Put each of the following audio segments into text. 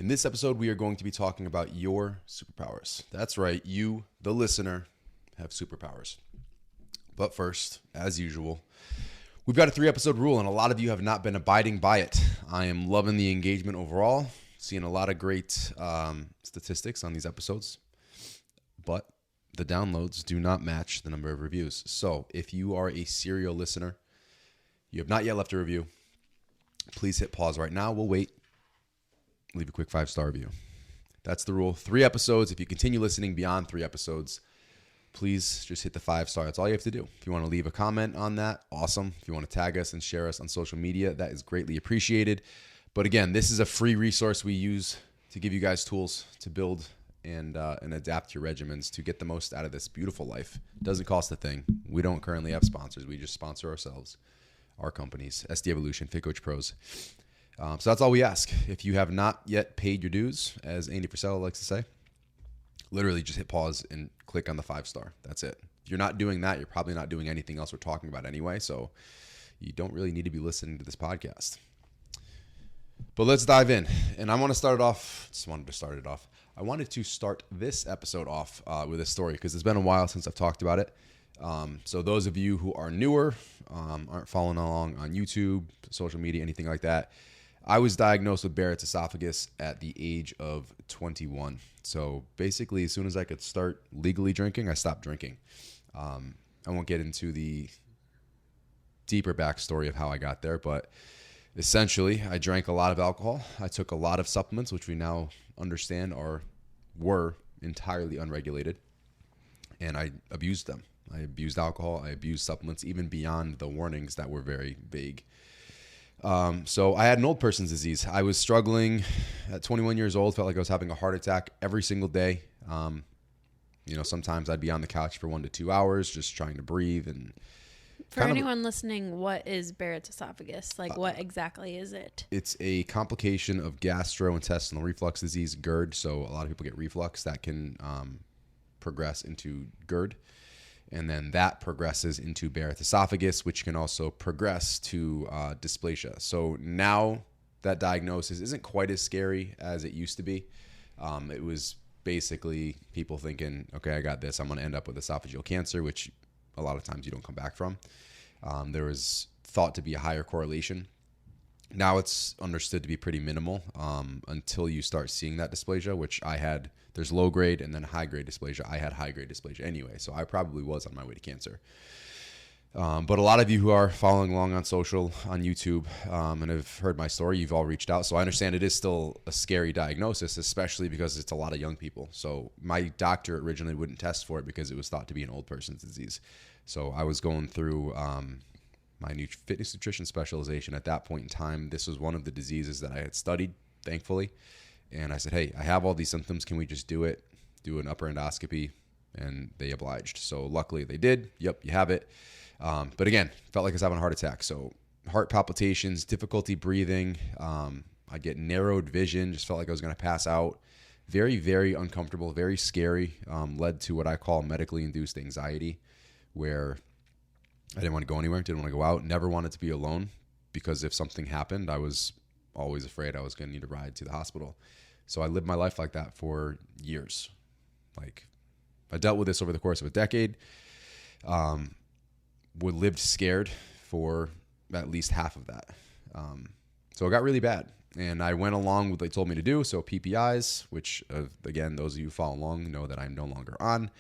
In this episode, we are going to be talking about your superpowers. That's right, you, the listener, have superpowers. But first, as usual, we've got a 3-episode rule, and a lot of you have not been abiding by it. I am loving the engagement overall, seeing a lot of great statistics on these episodes, but the downloads do not match the number of reviews. So if you are a serial listener, you have not yet left a review, please hit pause right now. We'll wait. Leave a quick 5-star review. That's the rule. 3 episodes. If you continue listening beyond 3 episodes, please just hit the 5-star. That's all you have to do. If you want to leave a comment on that, awesome. If you want to tag us and share us on social media, that is greatly appreciated. But again, this is a free resource we use to give you guys tools to build and adapt your regimens to get the most out of this beautiful life. It doesn't cost a thing. We don't currently have sponsors. We just sponsor ourselves, our companies, SDE Evolution, Fit Coach Pros. So that's all we ask. If you have not yet paid your dues, as Andy Frisella likes to say, literally just hit pause and click on the 5-star. That's it. If you're not doing that, you're probably not doing anything else we're talking about anyway. So you don't really need to be listening to this podcast. But let's dive in. And I wanted to start it off. I wanted to start this episode off with a story because it's been a while since I've talked about it. So those of you who are newer, aren't following along on YouTube, social media, anything like that, I was diagnosed with Barrett's esophagus at the age of 21. So basically, as soon as I could start legally drinking, I stopped drinking. I won't get into the deeper backstory of how I got there, but essentially, I drank a lot of alcohol. I took a lot of supplements, which we now understand were entirely unregulated, and I abused them. I abused alcohol. I abused supplements, even beyond the warnings that were very vague. So I had an old person's disease. I was struggling at 21 years old, felt like I was having a heart attack every single day. Sometimes I'd be on the couch for 1 to 2 hours just trying to breathe. And for anyone listening, what is Barrett's esophagus? What exactly is it? It's a complication of gastrointestinal reflux disease, GERD. So a lot of people get reflux that can progress into GERD. And then that progresses into Barrett's esophagus, which can also progress to dysplasia. So now that diagnosis isn't quite as scary as it used to be. It was basically people thinking, okay, I got this. I'm going to end up with esophageal cancer, which a lot of times you don't come back from. There was thought to be a higher correlation. Now it's understood to be pretty minimal until you start seeing that dysplasia, which I had. There's low grade and then high grade dysplasia. I had high grade dysplasia anyway, so I probably was on my way to cancer. But a lot of you who are following along on social, on YouTube, and have heard my story, you've all reached out. So I understand it is still a scary diagnosis, especially because it's a lot of young people. So my doctor originally wouldn't test for it because it was thought to be an old person's disease. So I was going through my new fitness nutrition specialization at that point in time. This was one of the diseases that I had studied, thankfully. And I said, hey, I have all these symptoms. Can we just do an upper endoscopy? And they obliged. So luckily they did. Yep, you have it. But again, felt like I was having a heart attack. So heart palpitations, difficulty breathing. I get narrowed vision, just felt like I was going to pass out. Very, very uncomfortable, very scary. Led to what I call medically induced anxiety, where I didn't want to go anywhere, didn't want to go out, never wanted to be alone, because if something happened, I was always afraid I was going to need a ride to the hospital. So I lived my life like that for years. I dealt with this over the course of a decade. Lived scared for at least half of that. So it got really bad. And I went along with what they told me to do. So PPIs, which again, those of you who follow along know that I'm no longer on.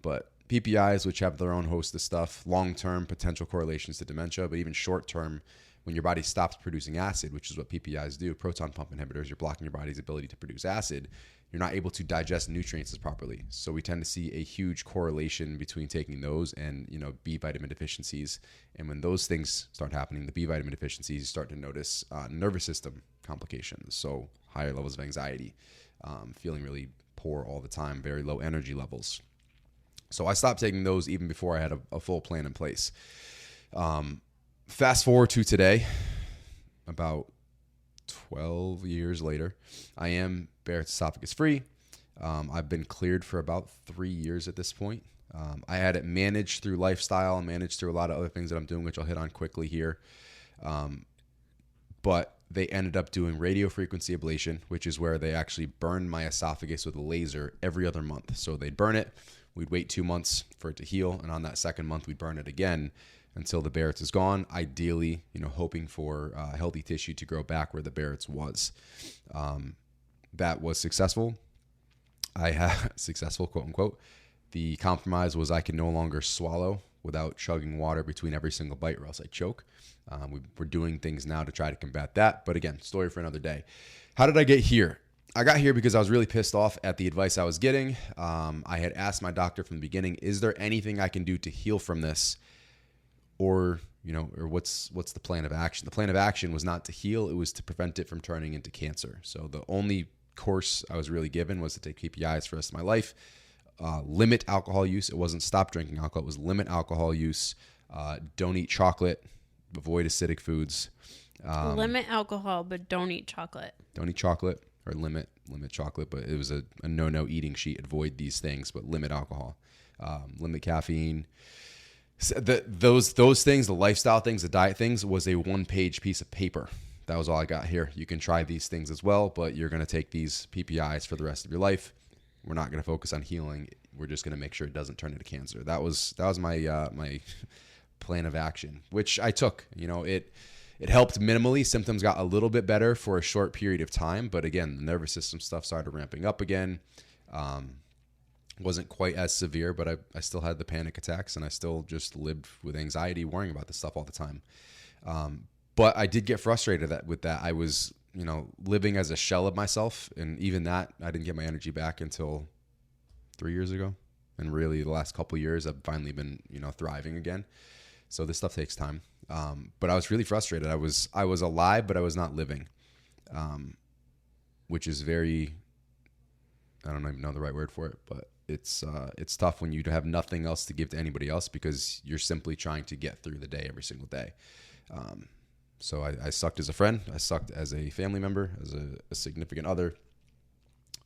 But PPIs, which have their own host of stuff, long-term potential correlations to dementia, but even short-term, when your body stops producing acid, which is what PPIs do, proton pump inhibitors, you're blocking your body's ability to produce acid. You're not able to digest nutrients as properly. So we tend to see a huge correlation between taking those and, B vitamin deficiencies. And when those things start happening, the B vitamin deficiencies, you start to notice nervous system complications. So higher levels of anxiety, feeling really poor all the time, very low energy levels. So I stopped taking those even before I had a full plan in place. Fast forward to today, about 12 years later, I am Barrett's esophagus free. I've been cleared for about 3 years at this point. I had it managed through lifestyle, managed through a lot of other things that I'm doing, which I'll hit on quickly here. But they ended up doing radio frequency ablation, which is where they actually burn my esophagus with a laser every other month. So they'd burn it, we'd wait 2 months for it to heal, and on that second month we'd burn it again until the Barrett's is gone, ideally, hoping for healthy tissue to grow back where the Barrett's was. That was successful. I had successful, quote unquote. The compromise was I could no longer swallow without chugging water between every single bite or else I choke. We're doing things now to try to combat that. But again, story for another day. How did I get here? I got here because I was really pissed off at the advice I was getting. I had asked my doctor from the beginning, is there anything I can do to heal from this? Or what's the plan of action? The plan of action was not to heal. It was to prevent it from turning into cancer. So the only course I was really given was to take PPIs for the rest of my life. Limit alcohol use. It wasn't stop drinking alcohol. It was limit alcohol use. Don't eat chocolate. Avoid acidic foods. Limit alcohol, but don't eat chocolate. Don't eat chocolate, or limit chocolate. But it was a no eating sheet. Avoid these things, but limit alcohol. Limit caffeine. So those things, the lifestyle things, the diet things, was a 1-page piece of paper. That was all I got here. You can try these things as well, but you're going to take these PPIs for the rest of your life. We're not going to focus on healing. We're just going to make sure it doesn't turn into cancer. That was my my plan of action, which I took. It helped minimally. Symptoms got a little bit better for a short period of time, but again, the nervous system stuff started ramping up again. Wasn't quite as severe, but I still had the panic attacks, and I still just lived with anxiety, worrying about this stuff all the time. But I did get frustrated with that. I was, living as a shell of myself, and even that, I didn't get my energy back until 3 years ago. And really, the last couple of years, I've finally been, thriving again. So this stuff takes time. But I was really frustrated. I was alive, but I was not living, which is very, I don't even know the right word for it, but it's tough when you have nothing else to give to anybody else because you're simply trying to get through the day every single day. So I sucked as a friend. I sucked as a family member, as a significant other.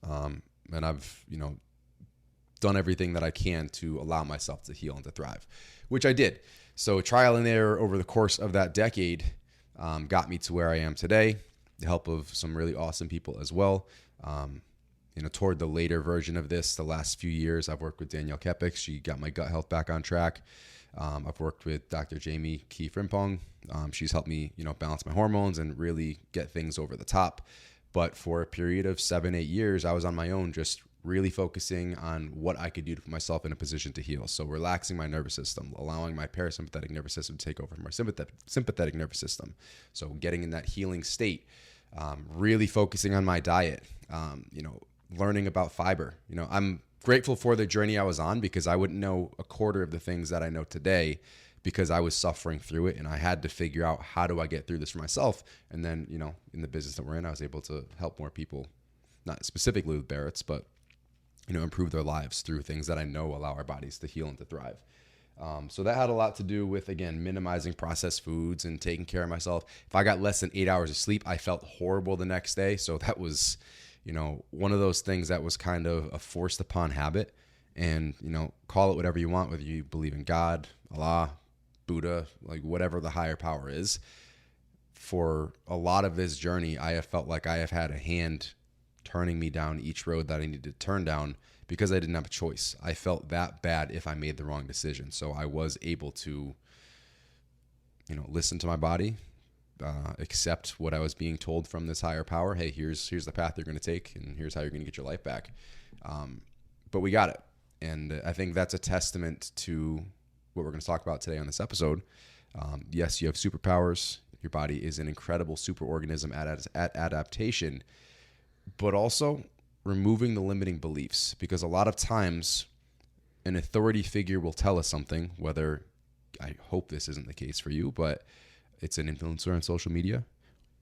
And I've, done everything that I can to allow myself to heal and to thrive, which I did. So trial and error over the course of that decade got me to where I am today, the help of some really awesome people as well. Toward the later version of this, the last few years, I've worked with Danielle Kepik. She got my gut health back on track. I've worked with Dr. Jamie Key Frimpong. She's helped me, balance my hormones and really get things over the top. But for a period of 7-8 years, I was on my own, just really focusing on what I could do to put myself in a position to heal. So relaxing my nervous system, allowing my parasympathetic nervous system to take over from our sympathetic nervous system. So getting in that healing state, really focusing on my diet, learning about fiber. I'm grateful for the journey I was on because I wouldn't know a quarter of the things that I know today because I was suffering through it and I had to figure out how do I get through this for myself. And then, in the business that we're in, I was able to help more people, not specifically with Barrett's, but, improve their lives through things that I know allow our bodies to heal and to thrive. So that had a lot to do with, again, minimizing processed foods and taking care of myself. If I got less than 8 hours of sleep, I felt horrible the next day. So that was, one of those things that was kind of a forced upon habit. And, call it whatever you want, whether you believe in God, Allah, Buddha, like whatever the higher power is. For a lot of this journey, I have felt like I have had a hand turning me down each road that I needed to turn down because I didn't have a choice. I felt that bad if I made the wrong decision. So I was able to, listen to my body, accept what I was being told from this higher power. Hey, here's the path you're going to take, and here's how you're going to get your life back. But we got it. And I think that's a testament to what we're going to talk about today on this episode. Yes, you have superpowers. Your body is an incredible superorganism at adaptation, but also removing the limiting beliefs, because a lot of times an authority figure will tell us something, whether, I hope this isn't the case for you, but it's an influencer on social media,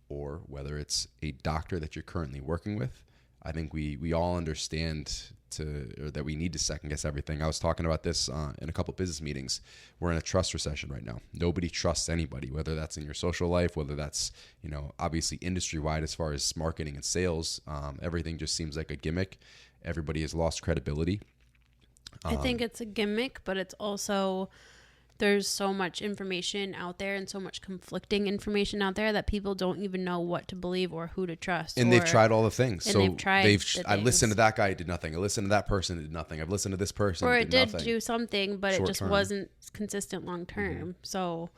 or whether it's a doctor that you're currently working with. I think we all understand that we need to second guess everything. I was talking about this in a couple business meetings. We're in a trust recession right now. Nobody trusts anybody, whether that's in your social life, whether that's, obviously industry wide as far as marketing and sales. Everything just seems like a gimmick. Everybody has lost credibility. I think it's a gimmick, but it's also there's so much information out there and so much conflicting information out there that people don't even know what to believe or who to trust. And they've tried all the things. And so they've tried I listened to that guy, it did nothing. I listened to that person, it did nothing. I've listened to this person, or it did did nothing. do something, but Short it just term. wasn't consistent long term. So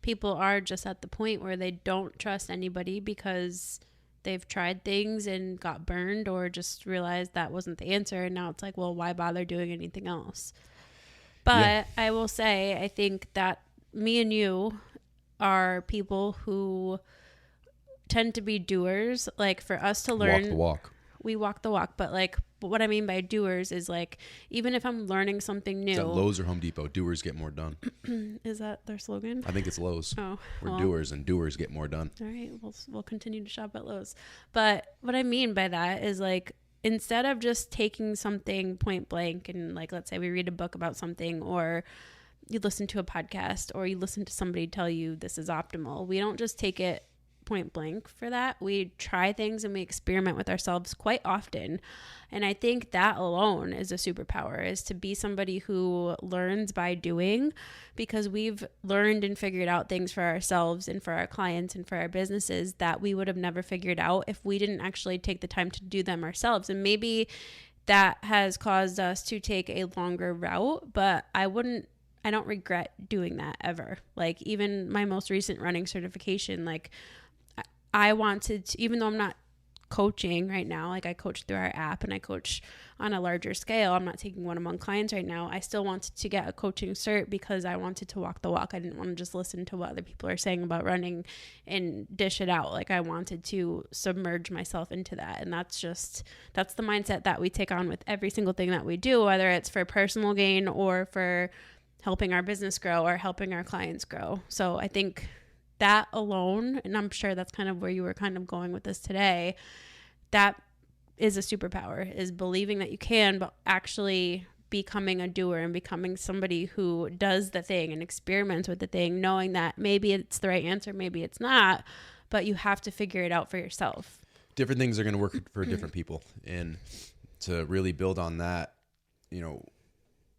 people are just at the point where they don't trust anybody because they've tried things and got burned, or just realized that wasn't the answer. And now it's like, well, why bother doing anything else? But I will say, I think that me and you are people who tend to be doers. Like, for us to learn, Walk the walk. we walk the walk. But like, what I mean by doers is like, even if I'm learning something new. Is that Lowe's or Home Depot? Doers get more done. Is that their slogan? I think it's Lowe's. Oh, We're doers, and doers get more done. All right, we'll continue to shop at Lowe's. But what I mean by that is, like, instead of just taking something point blank and, like, let's say we read a book about something, or you listen to a podcast, or you listen to somebody tell you this is optimal, we don't just take it point blank for that. We try things and we experiment with ourselves quite often. And I think that alone is a superpower, is to be somebody who learns by doing, because we've learned and figured out things for ourselves and for our clients and for our businesses that we would have never figured out if we didn't actually take the time to do them ourselves. And maybe that has caused us to take a longer route, but I don't regret doing that ever. Like, even my most recent running certification, like, I wanted to, even though I'm not coaching right now, like I coach through our app and I coach on a larger scale, I'm not taking one-on-one clients right now. I still wanted to get a coaching cert because I wanted to walk the walk. I didn't want to just listen to what other people are saying about running and dish it out. Like, I wanted to submerge myself into that. And that's the mindset that we take on with every single thing that we do, whether it's for personal gain or for helping our business grow or helping our clients grow. So I think that alone, and I'm sure that's kind of where you were kind of going with this today, that is a superpower, is believing that you can, but actually becoming a doer and becoming somebody who does the thing and experiments with the thing, knowing that maybe it's the right answer, maybe it's not, but you have to figure it out for yourself. Different things are going to work for different people. And to really build on that,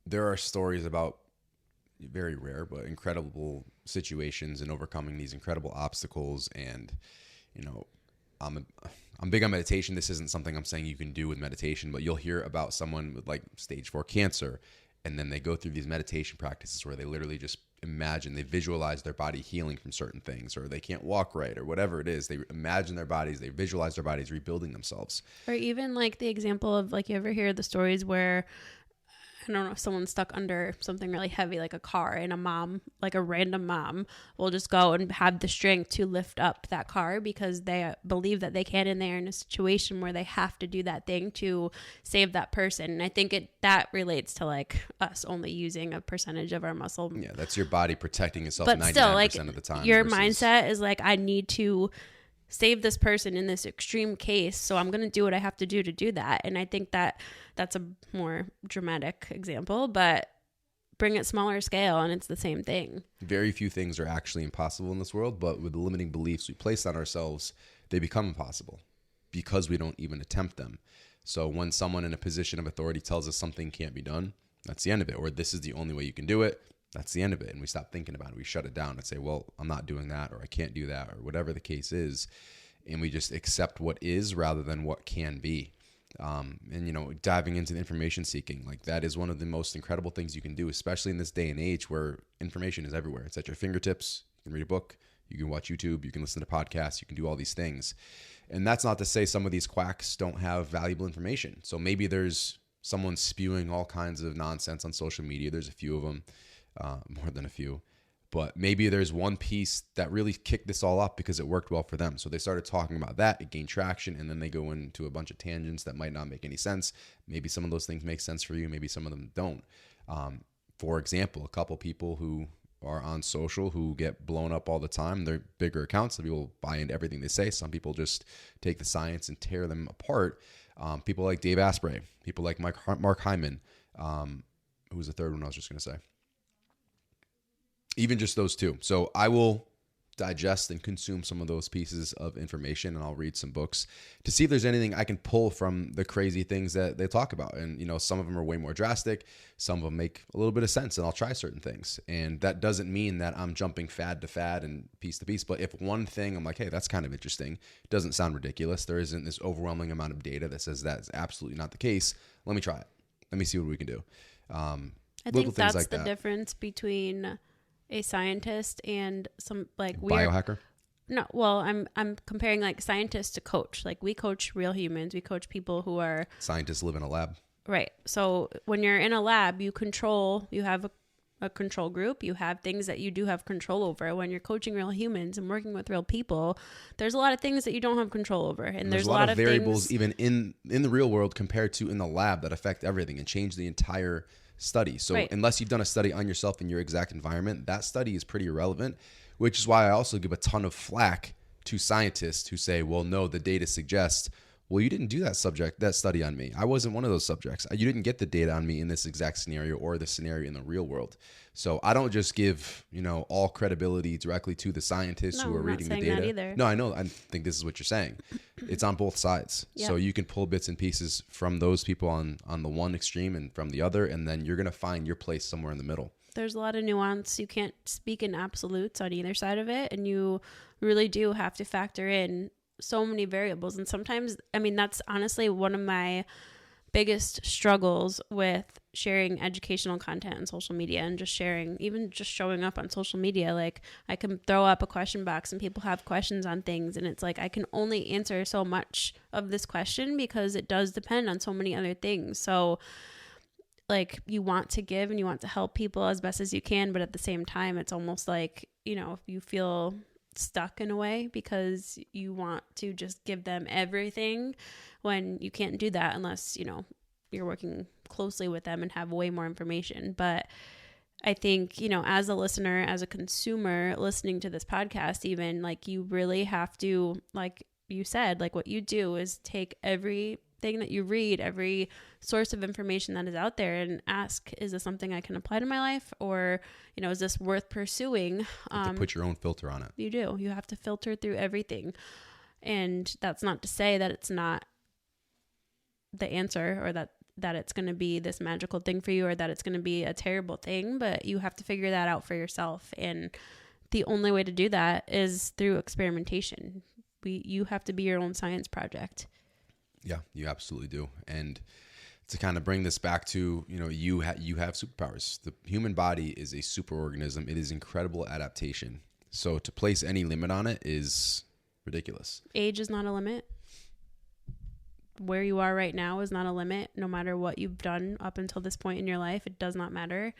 there are stories about, very rare, but incredible situations and overcoming these incredible obstacles. And, I'm big on meditation. This isn't something I'm saying you can do with meditation, but you'll hear about someone with like stage 4 cancer, and then they go through these meditation practices where they literally just imagine, they visualize their body healing from certain things, or they can't walk right, or whatever it is. They imagine their bodies, they visualize their bodies rebuilding themselves. Or even like the example of, like, you ever hear the stories where, I don't know, if someone's stuck under something really heavy like a car, and a mom, like a random mom, will just go and have the strength to lift up that car because they believe that they can, and they're in a situation where they have to do that thing to save that person. And I think that relates to like us only using a percentage of our muscle. Yeah, that's your body protecting itself, but 99% still, like, of the time. Your mindset is like, I need to save this person in this extreme case, so I'm going to do what I have to do that. And I think that's a more dramatic example, but bring it smaller scale and it's the same thing. Very few things are actually impossible in this world, but with the limiting beliefs we place on ourselves, they become impossible because we don't even attempt them. So when someone in a position of authority tells us something can't be done, that's the end of it. Or this is the only way you can do it, that's the end of it. And we stop thinking about it. We shut it down and say, well, I'm not doing that, or I can't do that, or whatever the case is. And we just accept what is rather than what can be. And, diving into the information seeking, like, that is one of the most incredible things you can do, especially in this day and age where information is everywhere. It's at your fingertips. You can read a book, you can watch YouTube, you can listen to podcasts, you can do all these things. And that's not to say some of these quacks don't have valuable information. So maybe there's someone spewing all kinds of nonsense on social media. There's a few of them, more than a few. But maybe there's one piece that really kicked this all up because it worked well for them. So they started talking about that, it gained traction, and then they go into a bunch of tangents that might not make any sense. Maybe some of those things make sense for you, maybe some of them don't. For example, a couple people who are on social who get blown up all the time, they're bigger accounts, so people buy into everything they say. Some people just take the science and tear them apart. People like Dave Asprey, people like Mark Hyman, who was the third one I was just going to say. Even just those two. So I will digest and consume some of those pieces of information, and I'll read some books to see if there's anything I can pull from the crazy things that they talk about. And, you know, some of them are way more drastic. Some of them make a little bit of sense, and I'll try certain things. And that doesn't mean that I'm jumping fad to fad and piece to piece. But if one thing I'm like, hey, that's kind of interesting, it doesn't sound ridiculous, there isn't this overwhelming amount of data that says that is absolutely not the case, let me try it. Let me see what we can do. I think that's like the difference between a scientist and some like biohacker. No, well, I'm comparing like scientists to coach. Like we coach real humans. We coach people who are scientists live in a lab. Right. So when you're in a lab, you have a control group. You have things that you do have control over. When you're coaching real humans and working with real people, there's a lot of things that you don't have control over. And there's a lot of variables even in the real world compared to in the lab that affect everything and change the entire study. So unless you've done a study on yourself in your exact environment, that study is pretty irrelevant, which is why I also give a ton of flack to scientists who say, well, no, the data suggests, well, you didn't do that study on me. I wasn't one of those subjects. You didn't get the data on me in this exact scenario or the scenario in the real world. So I don't just give, all credibility directly to the scientists who are reading the data. That either. No, I know. I think this is what you're saying. It's on both sides. Yep. So you can pull bits and pieces from those people on the one extreme and from the other, and then you're going to find your place somewhere in the middle. There's a lot of nuance. You can't speak in absolutes on either side of it, and you really do have to factor in so many variables. And sometimes, that's honestly one of my biggest struggles with sharing educational content on social media and just showing up on social media. Like I can throw up a question box and people have questions on things, and it's like I can only answer so much of this question because it does depend on so many other things. So like you want to give and you want to help people as best as you can, but at the same time it's almost like, you feel stuck in a way because you want to just give them everything when you can't do that unless, you're working closely with them and have way more information. But I think, as a listener, as a consumer listening to this podcast, even like you really have to, like you said, like what you do is take everything that you read, every source of information that is out there and ask, is this something I can apply to my life? Or, is this worth pursuing? You have to put your own filter on it. You do. You have to filter through everything. And that's not to say that it's not the answer or that it's going to be this magical thing for you or that it's going to be a terrible thing, but you have to figure that out for yourself. And the only way to do that is through experimentation. You have to be your own science project. Yeah, you absolutely do. And to kind of bring this back to, you have superpowers. The human body is a superorganism. It is incredible adaptation. So to place any limit on it is ridiculous. Age is not a limit. Where you are right now is not a limit. No matter what you've done up until this point in your life, it does not matter.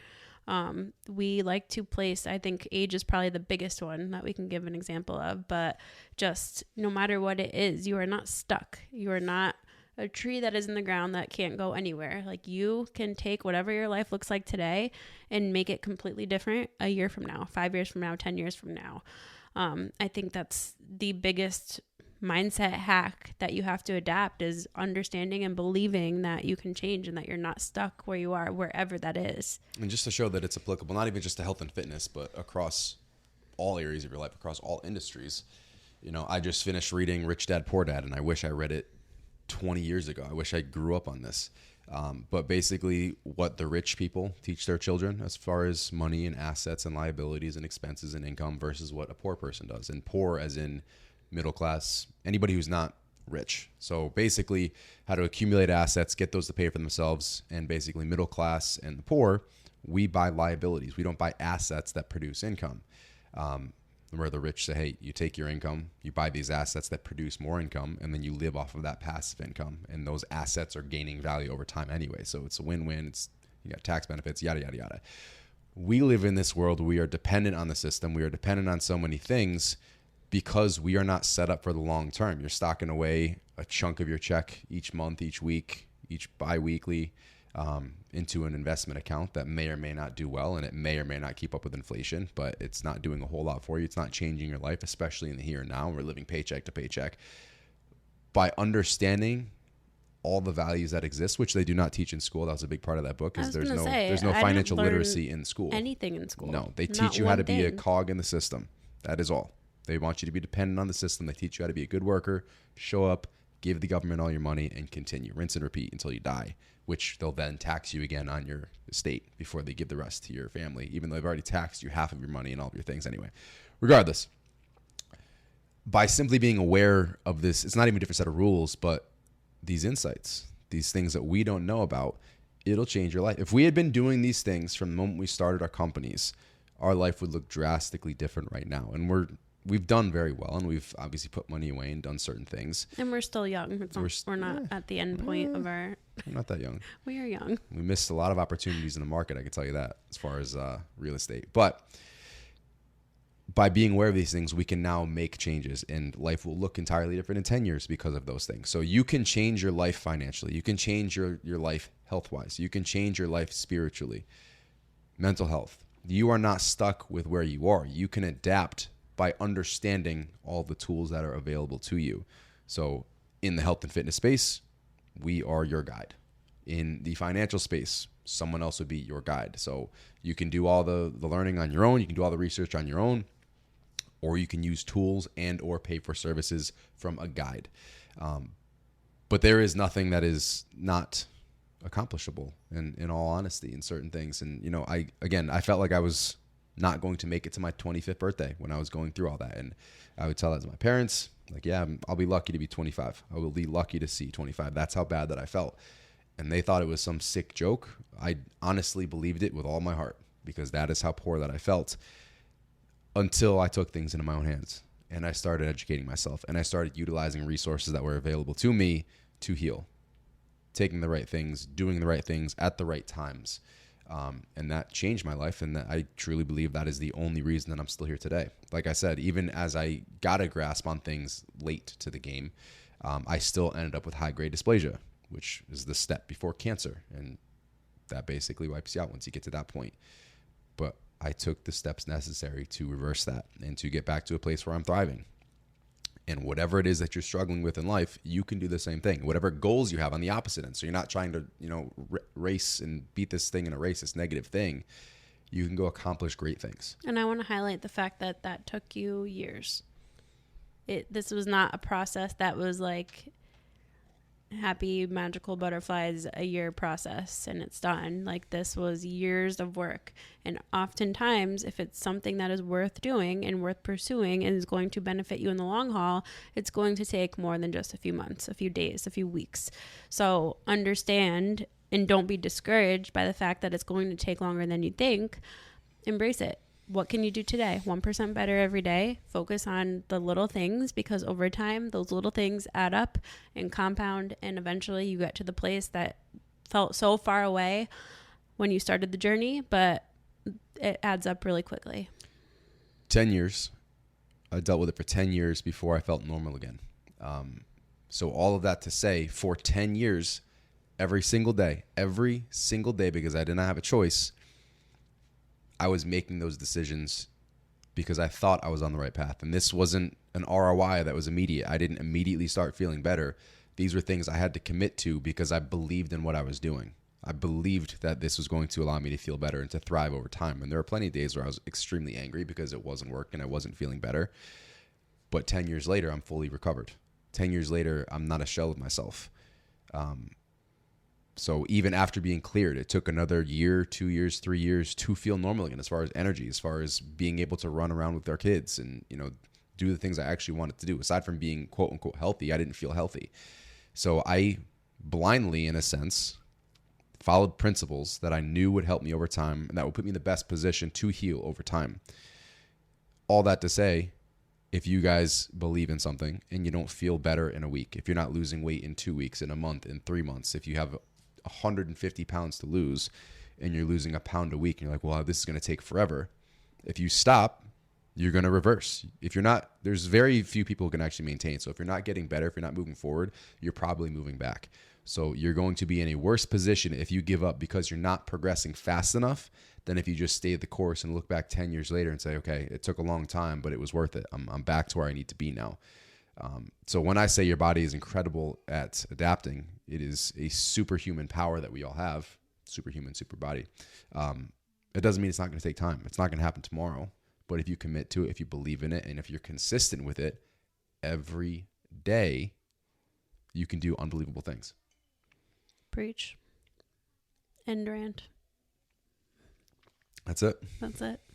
We like to place, I think age is probably the biggest one that we can give an example of, but just no matter what it is, you are not stuck. You are not a tree that is in the ground that can't go anywhere. Like you can take whatever your life looks like today and make it completely different a year from now, 5 years from now, 10 years from now. I think that's the biggest mindset hack that you have to adapt is understanding and believing that you can change and that you're not stuck where you are, wherever that is. And just to show that it's applicable, not even just to health and fitness, but across all areas of your life, across all industries. I just finished reading Rich Dad, Poor Dad, and I wish I read it 20 years ago. I wish I grew up on this. But basically what the rich people teach their children as far as money and assets and liabilities and expenses and income versus what a poor person does. And poor as in middle class, anybody who's not rich. So basically how to accumulate assets, get those to pay for themselves. And basically middle class and the poor, we buy liabilities. We don't buy assets that produce income. Where the rich say, hey, you take your income, you buy these assets that produce more income, and then you live off of that passive income. And those assets are gaining value over time anyway. So it's a win-win. You got tax benefits, yada, yada, yada. We live in this world. We are dependent on the system. We are dependent on so many things because we are not set up for the long term. You're stocking away a chunk of your check each month, each week, each bi-weekly into an investment account that may or may not do well, and it may or may not keep up with inflation, but it's not doing a whole lot for you. It's not changing your life, especially in the here and now. We're living paycheck to paycheck. By understanding all the values that exist, which they do not teach in school. That was a big part of that book, is there's no financial literacy in school. Anything in school. No, they teach you how to be a cog in the system. That is all. They want you to be dependent on the system. They teach you how to be a good worker, show up, give the government all your money, and continue. Rinse and repeat until you die, which they'll then tax you again on your estate before they give the rest to your family, even though they've already taxed you half of your money and all of your things anyway. Regardless, by simply being aware of this, it's not even a different set of rules, but these insights, these things that we don't know about, it'll change your life. If we had been doing these things from the moment we started our companies, our life would look drastically different right now. And we've done very well, and we've obviously put money away and done certain things. And we're still young. We're not at the end point of our... We're not that young. We are young. We missed a lot of opportunities in the market, I can tell you that, as far as real estate. But by being aware of these things, we can now make changes, and life will look entirely different in 10 years because of those things. So you can change your life financially. You can change your life health-wise. You can change your life spiritually, mental health. You are not stuck with where you are. You can adapt by understanding all the tools that are available to you. So in the health and fitness space, we are your guide. In the financial space, someone else would be your guide. So you can do all the learning on your own. You can do all the research on your own, or you can use tools and or pay for services from a guide. But there is nothing that is not accomplishable in all honesty in certain things. And, I felt like I was not going to make it to my 25th birthday when I was going through all that. And I would tell that to my parents, like, yeah, I'll be lucky to be 25. I will be lucky to see 25. That's how bad that I felt. And they thought it was some sick joke. I honestly believed it with all my heart, because that is how poor that I felt, until I took things into my own hands and I started educating myself and I started utilizing resources that were available to me to heal, taking the right things, doing the right things at the right times. And that changed my life. And that I truly believe that is the only reason that I'm still here today. Like I said, even as I got a grasp on things late to the game, I still ended up with high-grade dysplasia, which is the step before cancer. And that basically wipes you out once you get to that point. But I took the steps necessary to reverse that and to get back to a place where I'm thriving. And whatever it is that you're struggling with in life, you can do the same thing. Whatever goals you have on the opposite end. So you're not trying to, race and beat this thing in a race, this negative thing. You can go accomplish great things. And I want to highlight the fact that took you years. This was not a process that was like happy magical butterflies a year process and it's done. Like, this was years of work. And oftentimes, if it's something that is worth doing and worth pursuing and is going to benefit you in the long haul, it's going to take more than just a few months, a few days, a few weeks. So understand and don't be discouraged by the fact that it's going to take longer than you think. Embrace it. What can you do today? 1% better every day. Focus on the little things, because over time, those little things add up and compound. And eventually you get to the place that felt so far away when you started the journey, but it adds up really quickly. 10 years. I dealt with it for 10 years before I felt normal again. So all of that to say, for 10 years, every single day, because I did not have a choice, I was making those decisions because I thought I was on the right path. And this wasn't an ROI that was immediate. I didn't immediately start feeling better. These were things I had to commit to because I believed in what I was doing. I believed that this was going to allow me to feel better and to thrive over time. And there were plenty of days where I was extremely angry because it wasn't working. I wasn't feeling better. But 10 years later, I'm fully recovered. 10 years later, I'm not a shell of myself. So even after being cleared, it took another year, 2 years, 3 years to feel normal again, as far as energy, as far as being able to run around with our kids and, do the things I actually wanted to do. Aside from being quote unquote healthy, I didn't feel healthy. So I blindly, in a sense, followed principles that I knew would help me over time and that would put me in the best position to heal over time. All that to say, if you guys believe in something and you don't feel better in a week, if you're not losing weight in 2 weeks, in a month, in 3 months, if you have 150 pounds to lose and you're losing a pound a week and you're like, well, this is going to take forever. If you stop, you're going to reverse. If you're not, there's very few people who can actually maintain. So if you're not getting better, if you're not moving forward, you're probably moving back. So you're going to be in a worse position if you give up because you're not progressing fast enough than if you just stay the course and look back 10 years later and say, okay, it took a long time, but it was worth it. I'm back to where I need to be now. So when I say your body is incredible at adapting, it is a superhuman power that we all have, superhuman, super body. It doesn't mean it's not going to take time. It's not going to happen tomorrow, But if you commit to it, if you believe in it, and if you're consistent with it every day, you can do unbelievable things. Preach. End rant. That's it. That's it.